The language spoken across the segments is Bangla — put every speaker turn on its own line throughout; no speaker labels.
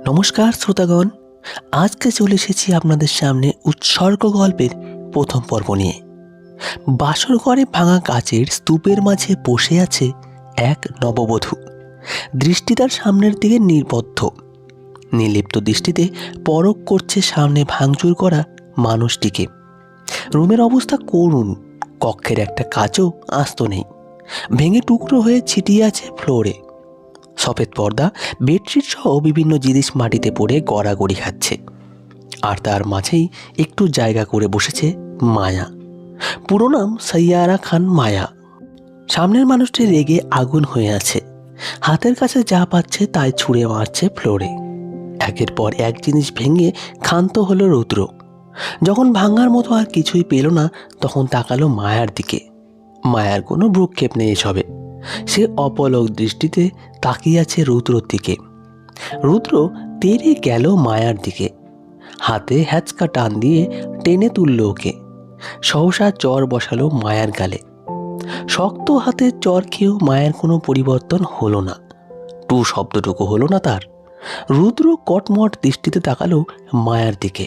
নমস্কার শ্রোতাগণ, আজকে চলে এসেছি আপনাদের সামনে উৎসর্গ গল্পের প্রথম পর্ব নিয়ে। বাসর ঘরে ভাঙা কাচের স্তূপের মাঝে বসে আছে এক নববধূ। দৃষ্টি তার সামনের দিকে নির্বদ্ধ, নির্লিপ্ত দৃষ্টিতে পরখ করছে সামনে ভাঙচুর করা মানুষটিকে। রুমের অবস্থা করুণ, কক্ষের একটা কাচও আস্ত নেই, ভেঙে টুকরো হয়ে ছিটিয়ে আছে ফ্লোরে। সফেদ পর্দা, বেডশিট সহ বিভিন্ন জিনিস মাটিতে পড়ে গড়াগড়ি খাচ্ছে। আর তার মাঝেই একটু জায়গা করে বসেছে মায়া। পুরো নাম সাইয়ারা খান মায়া। সামনের মানুষটি রেগে আগুন হয়ে আছে, হাতের কাছে যা পাচ্ছে তাই ছুঁড়ে মারছে ফ্লোরে। একের পর এক জিনিস ভেঙে ক্ষান্ত হলো রুদ্র। যখন ভাঙার মতো আর কিছুই পেল না, তখন তাকালো মায়ার দিকে। মায়ার কোনো ভ্রুক্ষেপ নেই এসবে। সে অপলক দৃষ্টিতে তাকিয়ে আছে রুদ্রর দিকে। রুদ্র তেড়ে গেল মায়ার দিকে, হাতে হ্যাচকা টান দিয়ে টেনে তুলল ওকে। সহসা চর বসালো মায়ার গালে। শক্ত হাতে চর খেয়েও মায়ের কোনো পরিবর্তন হলো না, টু শব্দটুকু হলো না তার। রুদ্র কটমট দৃষ্টিতে তাকালো মায়ার দিকে,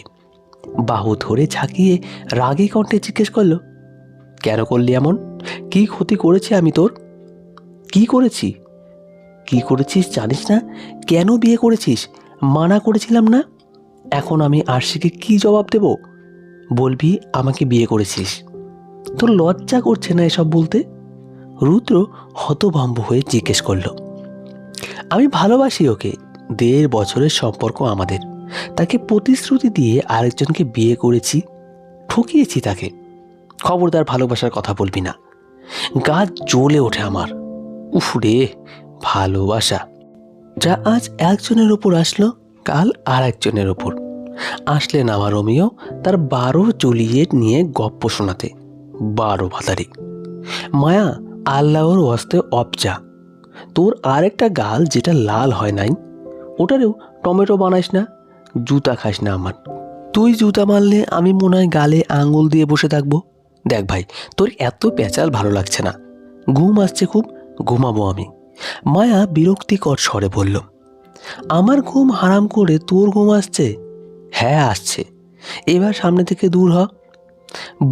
বাহু ধরে ঝাঁকিয়ে রাগী কণ্ঠে জিজ্ঞেস করলো, কেন করলি এমন? কি ক্ষতি করেছি আমি তোর? কি করেছি? কি করেছিস জানিস না? কেন বিয়ে করেছিস? মানা করেছিলাম না? এখন আমি আরশিকে কি জবাব দেব? বলবি আমাকে বিয়ে করেছিস? তোর লজ্জা করছে না এসব বলতে? রুদ্র হতভম্ব হয়ে জিজ্ঞেস করলো। আমি ভালোবাসি ওকে, 1.5 বছরের সম্পর্ক আমাদের। তাকে প্রতিশ্রুতি দিয়ে আরেকজনকে বিয়ে করেছি, ঠকিয়েছি তাকে। খবরদার ভালোবাসার কথা বলবি না। গা জ্বলে ওঠে আমার। উফ রে, ভালোবাসা যা আজ একজনের ওপর আসলো, কাল আর একজনের ওপর আসলেন আমার রোমিও তার 12 জুলিয়েট নিয়ে গপ্প শোনাতে। 12 ভাতারি। মায়া, আল্লাহর ওয়াস্তে অবজা, তোর আর একটা গাল যেটা লাল হয় নাই, ওটারেও টমেটো বানাইস না, জুতা খাস না আমার। তুই জুতা মারলে আমি মনে হয় গালে আঙুল দিয়ে বসে থাকবো। দেখ ভাই, তোর এত পেঁচাল ভালো লাগছে না, ঘুম আসছে খুব, ঘুমাবো আমি। মায়া বিরক্তিকর স্বরে বলল। আমার ঘুম হারাম করে তোর ঘুম আসছে? হ্যাঁ আসছে, এবার সামনে থেকে দূর হ।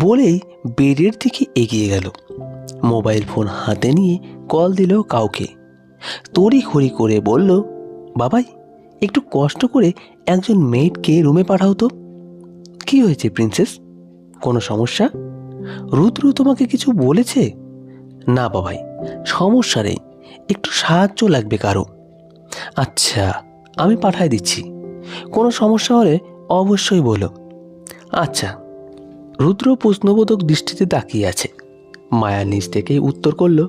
বলেই বেডের দিকে এগিয়ে গেল। মোবাইল ফোন হাতে নিয়ে কল দিল কাউকে। তড়িঘড়ি করে বলল, বাবাই একটু কষ্ট করে একজন মেয়েটকে রুমে পাঠাও তো। কি হয়েছে প্রিন্সেস, কোনো সমস্যা? রুদ্র তোমাকে কিছু বলেছে? না বাবাই, সমস্যা নেই, একটু সাহায্য লাগবে কারো। আচ্ছা, আমি পাঠায় দিচ্ছি, কোনো সমস্যা হলে অবশ্যই বলো। আচ্ছা। রুদ্র প্রশ্নবোধক দৃষ্টিতে তাকিয়ে আছে। মায়া নিজ থেকেই উত্তর করল,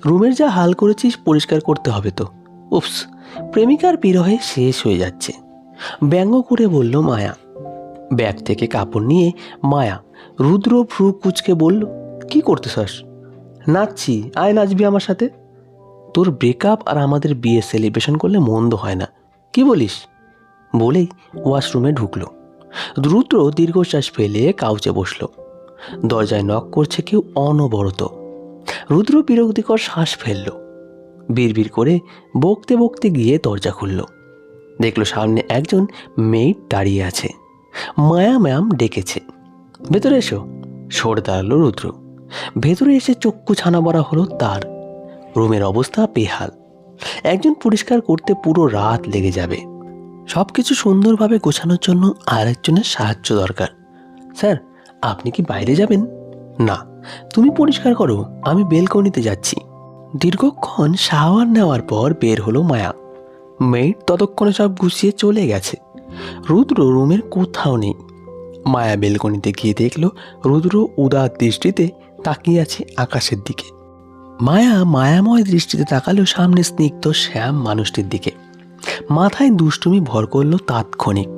রুমের যা হাল করেছিস পরিষ্কার করতে হবে তো। উপস, প্রেমিকার বিরহে শেষ হয়ে যাচ্ছে, ব্যঙ্গ করে বলল মায়া। ব্যাগ থেকে কাপড় নিয়ে মায়া রুদ্র ভ্রু কুচকে বলল, কি করতেছস? নাচছি, আয় নাচবি আমার সাথে। তোর ব্রেকআপ আর আমাদের বিয়ে সেলিব্রেশন করলে মন্দ হয় না, কি বলিস? বলেই ওয়াশরুমে ঢুকলো। রুদ্র দীর্ঘশ্বাস ফেলে কাউচে বসল। দরজায় নক করছে কেউ অনবরত। রুদ্র বিরক্তিকর শ্বাস ফেলল। বিড়বিড় করে বকতে বকতে গিয়ে দরজা খুলল। দেখলো সামনে একজন মেয়ে দাঁড়িয়ে আছে। মায়া ম্যাম ডেকেছে, ভেতরে এসো। সরে দাঁড়ালো রুদ্র। ভেতরে এসে চক্ষু ছানা বড়া হলো তার। রুমের অবস্থা বেহাল, একজন পরিষ্কার করতে পুরো রাত লেগে যাবে। সবকিছু সুন্দরভাবে গোছানোর জন্য আরেকজনের সাহায্য দরকার। স্যার, আপনি কি বাইরে যাবেন? না, তুমি পরিষ্কার করো, আমি বেলকনিতে যাচ্ছি। দীর্ঘক্ষণ শাওয়ার নেওয়ার পর বের হলো মায়া। মেয়েট ততক্ষণে সব গুছিয়ে চলে গেছে। রুদ্র রুমের কোথাও নেই। মায়া বেলকনিতে গিয়ে দেখল রুদ্র উদার দৃষ্টিতে তাকিয়ে আছে আকাশের দিকে। মায়া মায়াময় দৃষ্টিতে তাকালো সামনে স্নিগ্ধ শ্যাম মানুষটির দিকে। মাথায় দুষ্টুমি ভর করল তাৎক্ষণিক।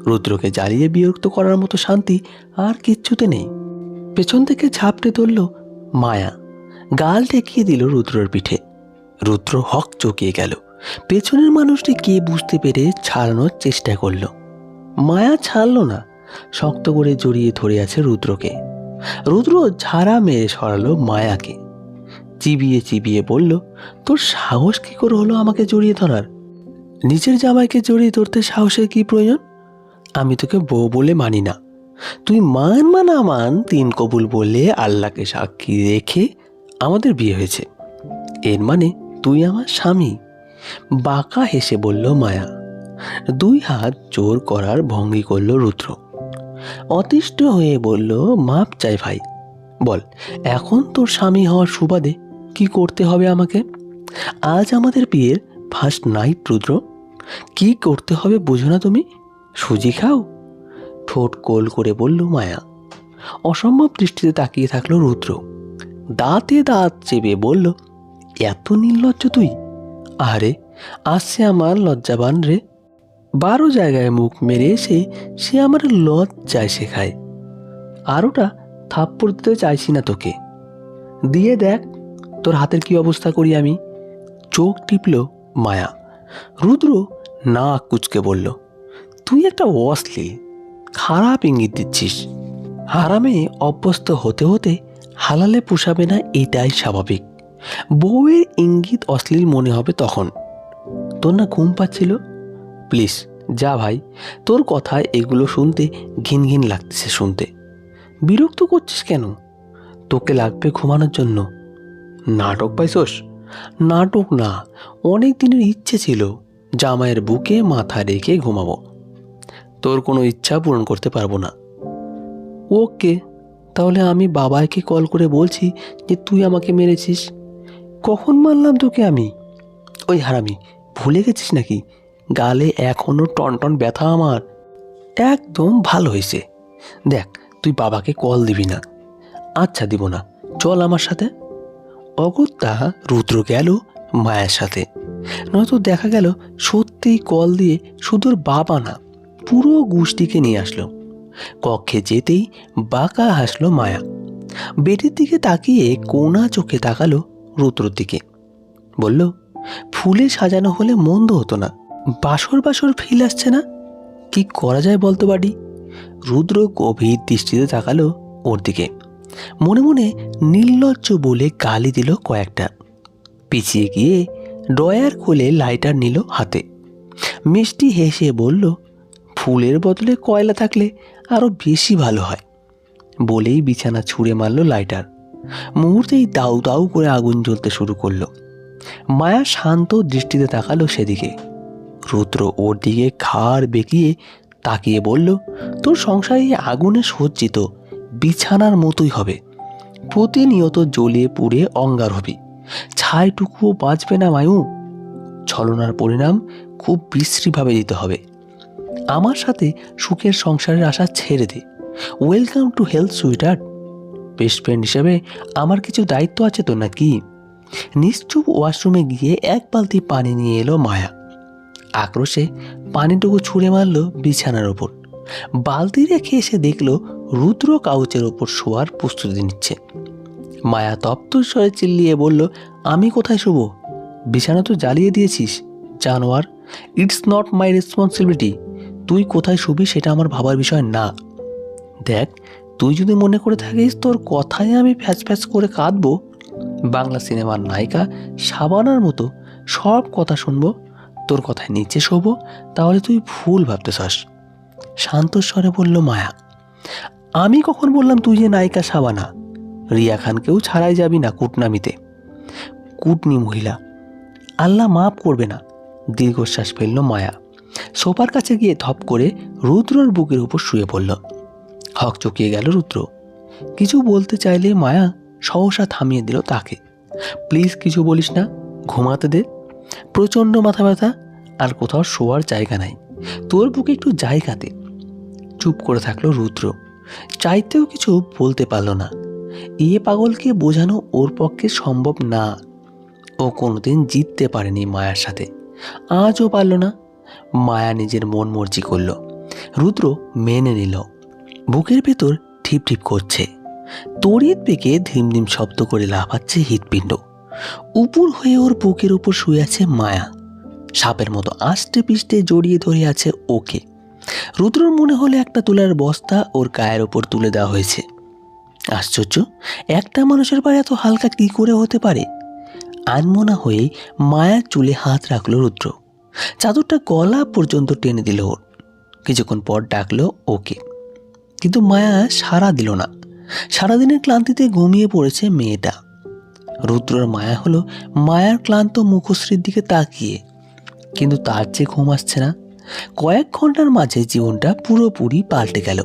রুদ্রকে জ্বালিয়ে বিরক্ত করার মতো শান্তি আর কিচ্ছুতে নেই। পেছন থেকে ঝাপটে ধরল মায়া, গাল ঠেকিয়ে দিল রুদ্রর পিঠে। রুদ্র হক চকিয়ে গেল। পেছনের মানুষটি কে বুঝতে পেরে ছাড়ানোর চেষ্টা করল। মায়া ছাড়ল না, শক্ত করে জড়িয়ে ধরে আছে রুদ্রকে। রুদ্র ঝাড়া মেরে সরালো মায়াকে। চিবিয়ে চিবিয়ে বলল, তোর সাহস কি করে হলো আমাকে জড়িয়ে ধরার? নিজের জামাইকে জড়িয়ে ধরতে সাহসের কি প্রয়োজন? আমি তোকে বউ বলে মানি না। তুই মান বা না মান, তিন কবুল বলে আল্লাহকে সাক্ষী রেখে আমাদের বিয়ে হয়েছে। এর মানে তুই আমার স্বামী। বাঁকা হেসে বলল মায়া। দুই হাত জোর করার ভঙ্গি করল রুদ্র। অতিষ্ঠ হয়ে বলল, মাপ চাই ভাই। বল, এখন তোর স্বামী হওয়ার সুবাদে কি করতে হবে আমাকে? আজ আমাদের বিয়ের ফার্স্ট নাইট রুদ্র। কি করতে হবে বুঝো না তুমি? সুজি খাও? ঠোঁট কোল করে বলল মায়া। অসম্ভব দৃষ্টিতে তাকিয়ে থাকলো রুদ্র। দাঁতে দাঁত চেপে বলল, এত নির্লজ্জ তুই? আরে, আসছে আমার লজ্জাবান রে। 12 জায়গায় মুখ মেরে এসে সে আমার লজ্জায় শেখায়। আরোটা থাপ্পড় দিতে চাইছি না তোকে। দিয়ে দেখ তোর হাতের কি অবস্থা করি আমি। চোখ টিপল মায়া। রুদ্র নাক কুঁচকে বলল, তুই একটা অশ্লীল, খারাপ ইঙ্গিত দিচ্ছিস। হারামে অভ্যস্ত হতে হতে হালালে পোষাবে না, এটাই স্বাভাবিক। বউয়ের ইঙ্গিত অশ্লীল মনে হবে তখন। তোর না ঘুম পাচ্ছিল? প্লিজ যা ভাই, তোর কথায় এগুলো শুনতে ঘিন ঘিন লাগতেছে শুনতে। বিরক্ত করছিস কেন? তোকে লাগবে ঘুমানোর জন্য। নাটক পাইছস? নাটক না, অনেক দিনের ইচ্ছে ছিল জামাইয়ের বুকে মাথা রেখে ঘুমাবো। তোর কোনো ইচ্ছা পূরণ করতে পারবো না। ওকে, তাহলে আমি বাবাকে কল করে বলছি যে তুই আমাকে মেরেছিস। কখন মারলাম তোকে আমি? ওই হারামি, ভুলে গেছিস নাকি? গালে এখনো টনটন ব্যথা আমার। একদম ভালো হয়েছে। দেখ, তুই বাবাকে কল দিবি না। আচ্ছা দিব না, চল আমার সাথে। অগত্যা রুদ্র গেল মায়ের সাথে। নয়তো দেখা গেল সত্যিই কল দিয়ে শুধুর বাবা না, পুরো গোষ্ঠীকে নিয়ে আসলো। কক্ষে যেতেই বাঁকা হাসলো মায়া। বেটির দিকে তাকিয়ে কোনা চোখে তাকালো রুদ্রর দিকে। বলল, ফুলে সাজানো হলে মন্দ হতো না। বাসর বাসর ফিল আসছে না। কি করা যায় বলতো বাড়ি? রুদ্র গভীর দৃষ্টিতে তাকালো ওর দিকে। মনে মনে নির্লজ্জ বলে গালি দিল কয়েকটা। পিছিয়ে গিয়ে ড্রয়ার খুলে লাইটার নিল হাতে। মিষ্টি হেসে বলল, ফুলের বদলে কয়লা থাকলে আরো বেশি ভালো হয়। বলেই বিছানা ছুঁড়ে মারল লাইটার। মুহূর্তেই দাউ দাউ করে আগুন জ্বলতে শুরু করলো। মায়া শান্ত দৃষ্টিতে তাকালো সেদিকে। রুদ্র ওর দিকে ঘাড় বেঁকিয়ে তাকিয়ে বলল, তোর সংসারে আগুনে সজ্জিত বিছানার মতোই হবে। প্রতিনিয়ত জ্বলিয়ে পুড়ে অঙ্গার হবি, ছাইটুকুও বাঁচবে না মায়ু। ছলনার পরিণাম খুব বিশ্রীভাবে দিতে হবে। আমার সাথে সুখের সংসারের আশা ছেড়ে দে। Welcome to health sweeter. Best friend হিসেবে আমার কিছু দায়িত্ব আছে তো নাকি? নিশ্চুপ ওয়াশরুমে গিয়ে এক বালতি পানি নিয়ে এলো মায়া। আক্রোশে পানিটুকু ছুঁড়ে মারল বিছানার ওপর। বালতি রেখে এসে দেখল রুদ্র কাউচের ওপর শোয়ার প্রস্তুতি নিচ্ছে। মায়া তপ্ত স্বরে চিল্লিয়ে বলল, আমি কোথায় শুব? বিছানা তো জ্বালিয়ে দিয়েছিস জানোয়ার। It's not my responsibility. তুই কোথায় শুবি সেটা আমার ভাবার বিষয় না। দেখ, তুই যদি মনে করে থাকিস তোর কথায় আমি ফ্যাচ ফ্যাচ করে কাঁদবো, বাংলা সিনেমার নায়িকা শাবানার মতো সব কথা শুনবো, তোর কথায় নিচে শোবো, তাহলে তুই ভুল ভাবতেছস। শান্ত স্বরে বলল মায়া। আমি কখন বললাম তুই যে নায়িকা শাবানা? রিয়া খানকেও ছাড়াই যাবি না কুটনামিতে। কুটনি মহিলা, আল্লাহ মাফ করবে না। দীর্ঘশ্বাস ফেলল মায়া। সোফার কাছে গিয়ে ধপ করে রুদ্রর বুকের উপর শুয়ে পড়ল। হক চকিয়ে গেল রুদ্র। কিছু বলতে চাইলে মায়া সহসা থামিয়ে দিল তাকে। প্লিজ কিছু বলিস না, ঘুমাতে দে। প্রচণ্ড মাথা ব্যথা, আর কোথাও শোয়ার জায়গা নাই। তোর বুকে একটু জায়গা দে। চুপ করে থাকলো রুদ্র। চাইতেও কিছু বলতে পারল না। পাগলকে বোঝানো ওর পক্ষে সম্ভব না। ও কোনোদিন জিততে পারেনি মায়ার সাথে, আজও পারল না। মায়া নিজের মন মর্জি করল। রুদ্র মেনে নিল। বুকের ভেতর ঠিপ ঠিপ করছে। তড়িৎ বেগে ধিমধিম শব্দ করে লাফাচ্ছে হৃৎপিণ্ড। উপর হয়ে ওর বুকের উপর শুয়ে আছে মায়া। সাপের মতো আষ্টে পিষ্টে জড়িয়ে ধরে আছে ওকে। রুদ্রর মনে হলো একটা তুলার বস্তা ওর গায়ের ওপর তুলে দেওয়া হয়েছে। আশ্চর্য, একটা মানুষের পায়ে এত হালকা কি করে হতে পারে? আনমনা হয়ে মায়ার চুলে হাত রাখলো রুদ্র। চাদরটা গলা পর্যন্ত টেনে দিল ওর। কিছুক্ষণ পর ডাকলো ওকে, কিন্তু মায়া সাড়া দিল না। সারাদিনের ক্লান্তিতে ঘুমিয়ে পড়েছে মেয়েটা। রুদ্রর মায়া হলো মায়ার ক্লান্ত মুখশ্রীর দিকে তাকিয়ে, কিন্তু তার যে ঘুম আসছে না। কয়েক ঘন্টার মাঝে জীবনটা পুরোপুরি পাল্টে গেল।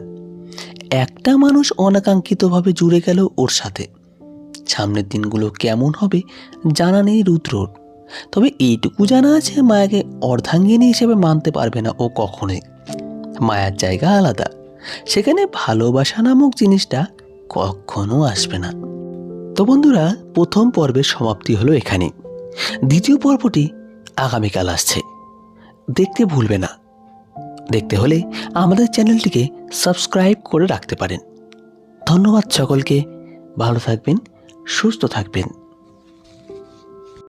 একটা মানুষ অনাকাঙ্ক্ষিতভাবে জুড়ে গেল ওর সাথে। সামনের দিনগুলো কেমন হবে জানা নেই রুদ্রর, তবে এইটুকু জানা আছে মায়াকে অর্ধাঙ্গিনী হিসেবে মানতে পারবে না ও কখনোই। মায়ার জায়গা আলাদা, সেখানে ভালোবাসা নামক জিনিসটা কখনো আসবে না। তো বন্ধুরা, প্রথম পর্বের সমাপ্তি হলো এখানে। দ্বিতীয় পর্বটি আগামীকাল আসছে, দেখতে ভুলবে না। দেখতে হলে আমাদের চ্যানেলটিকে সাবস্ক্রাইব করে রাখতে পারেন। ধন্যবাদ সকলকে, ভালো থাকবেন, সুস্থ থাকবেন।